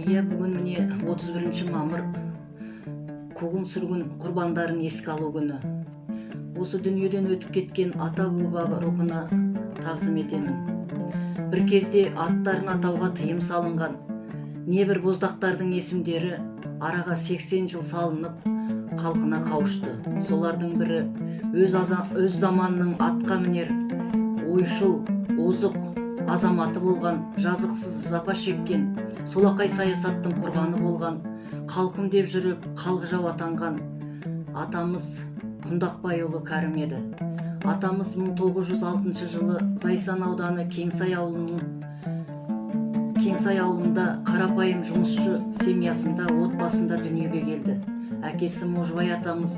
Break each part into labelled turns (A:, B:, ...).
A: Бүгін міне 31 мамыр қуғын-сүргін құрбандарын еске алу күні. Осы дүниеден өтіп кеткен ата-баба рухына тағзым етемін. Бір кезде аттарын атауға тыйым салынған, небір боздақтардың есімдері араға 80 жыл салынып, қалқына қауышты. Солардың бірі өз заманының атқа мінер, ойшыл, озық азаматы болған, жазықсыз запа шеккен, солақай саясаттың құрбаны болған, халқым деп жүріп қалғыжау атанған атамыз Құндақбайұлы Кәрім еді. Атамыз 1906 жылы Зайсан ауданы Кеңсай ауылында қарапайым жұмысшы семьясында, отбасында дүниеге келді. Әкесі Можбай атамыз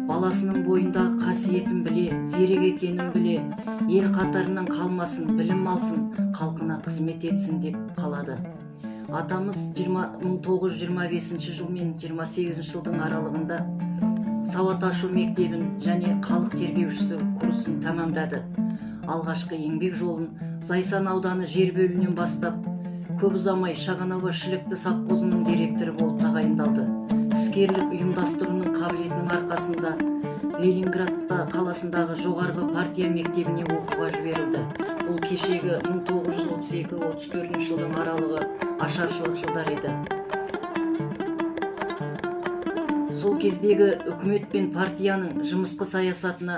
A: баласының бойындағы қасиетін біле, зерек екенін біле, ел қатарынан қалмасын, білім алсын, халқына қызмет етсін деп қалады. Атамыз 1925 жыл мен 28 жылдың аралығында сауат ашу мектебін және халық тергеушісі курсын тәмамдады. Алғашқы еңбек жолын Зайсан ауданы жер бөлімінен бастап, көп ұзамай Шағанауба шілікті совхозының директоры болып тағайындалды. Іскерлік ұйымдастыруының қабілетінің арқасында Ленинградта қаласындағы жоғарғы партия мектебіне оқуға жіберілді. Бұл кешегі 1932-34 жылдың аралығы ашаршылық жылдар еді. Сол кездегі үкімет пен партияның жымысқы саясатына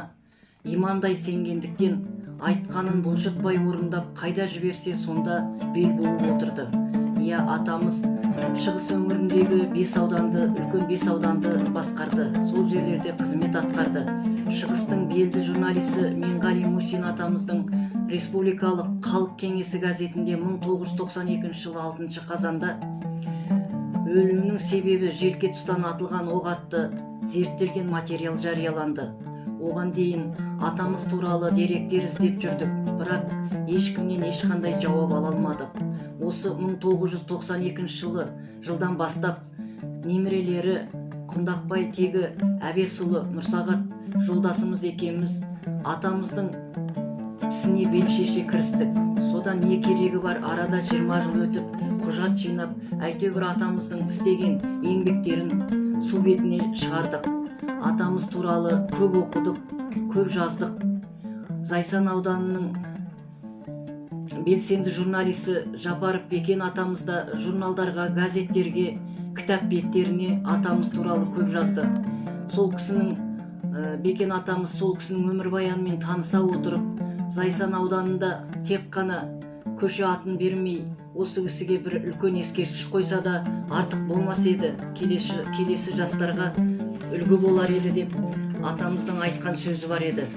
A: имандай сенгендіктен айтқанын бұлжытпай орындап, қайда жіберсе сонда бел буып отырды. Атамыз шығыс өңіріндегі үлкен 5 ауданды басқарды. Сол жерлерде қызмет атқарды. Шығыстың белді журналисі Менғали Мусин атамыздың Республикалық халық кеңесі газетінде 1992 жылы 6 қазанда өлімінің себебі желке тұстан атылған оқ атты зерттелген материал жарияланды. Оған дейін атамыз туралы деректер іздеп жүрдік, бірақ ешкімнен ешқандай жауап ала алмадық. Осы 1992 жылдан бастап немерелері Құндақбай тегі Әбесұлы Нұрсағат жолдасымыз екеуміз атамыздың ісіне бел шеше кірістік. Содан не керегі бар, арада 20 жыл өтіп, құжат жинап, әйтеуір атамыздың істеген еңбектерін су бетіне шығардық. Атамыз туралы көп оқыдық, көп жаздық. Зайсан ауданының белсенді журналисі Жапаров Бекен атамыз да журналдарға, газеттерге, кітап беттеріне атамыз туралы көп жазды. Бекен атамыз сол кісінің өмірбаянымен таныса отырып, Зайсан ауданында тек қана көше атын бермей, осы кісіге бір үлкен ескерткіш қойса да артық болмас еді, келесі жастарға үлгі болар еді деп атамыздың айтқан сөзі бар еді.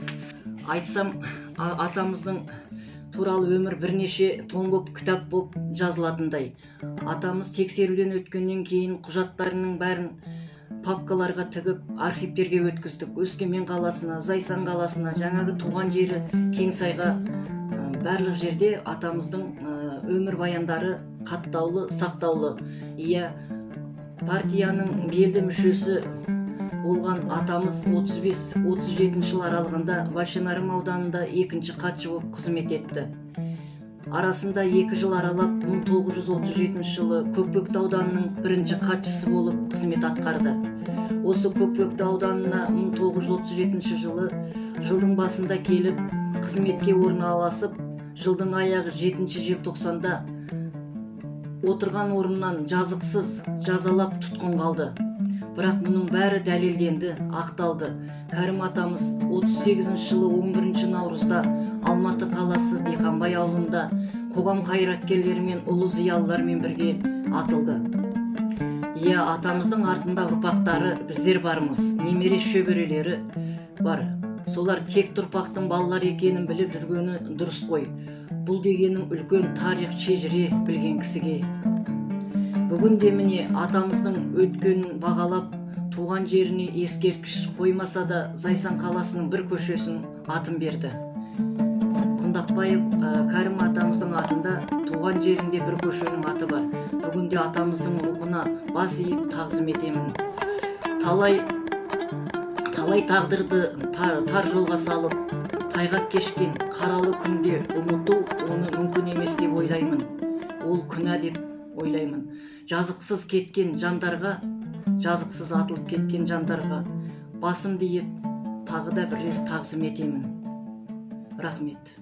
A: Айтсам, атамыздың туралы өмір бірнеше том боп, кітап боп жазылатындай. Атамыз тексеруден өткеннен кейін құжаттарының бәрін папкаларға тігіп, архивтерге өткіздік. Өскемен қаласына, Зайсан қаласына, жаңағы туған жері Кеңсайға, барлық жерде атамыздың өмір баяндары қаттаулы, сақтаулы. Партияның белді мүшесі болған атамыз 35-37 жыл аралығында Большенарым ауданында 2-ші хатшы болып қызмет етті. Арасында 2 жыл аралап 1937 жылы Көкпекті ауданының 1-ші хатшысы болып қызмет атқарды. Осы Көкпекті ауданына 1937 жылы жылдың басында келіп, қызметке орналасып, жылдың аяғы 7 желтоқсанда отырған орнынан жазықсыз жазалап тұтқын қалды. Бірақ мұның бәрі дәлелденді, ақталды. Кәрім атамыз 38 жылы 11 наурызда Алматы қаласы Диқанбай ауылында қоғам қайраткерлері мен ұлы зиялылармен бірге атылды. Атамыздың артында ұрпақтары біздер бармыз, немере шөберелері бар. Солар тек тұрпақтың балалар екенін біліп жүргені дұрыс қой. Бұл дегенің үлкен тарих шежіре білген кісіге. Бүгінде міне атамыздың өткенін бағалап, туған жеріне ескерткіш қоймаса да Зайсан қаласының бір көшесін атын берді. Құндақбаев Кәрім атамыздың атында туған жерінде бір көшенің аты бар. Бүгінде атамыздың рухына бас иіп тағзым етемін. Талай тағдырды тар жолға салып, тайғақ кешкен қаралы күнде ұмыту оны мүмкін емес деп ойлаймын. Ол күнә деп ойлаймын. Жазықсыз кеткен жандарға, жазықсыз атылып кеткен жандарға басымды иіп тағы да бір рет тағзым етемін. Рахмет.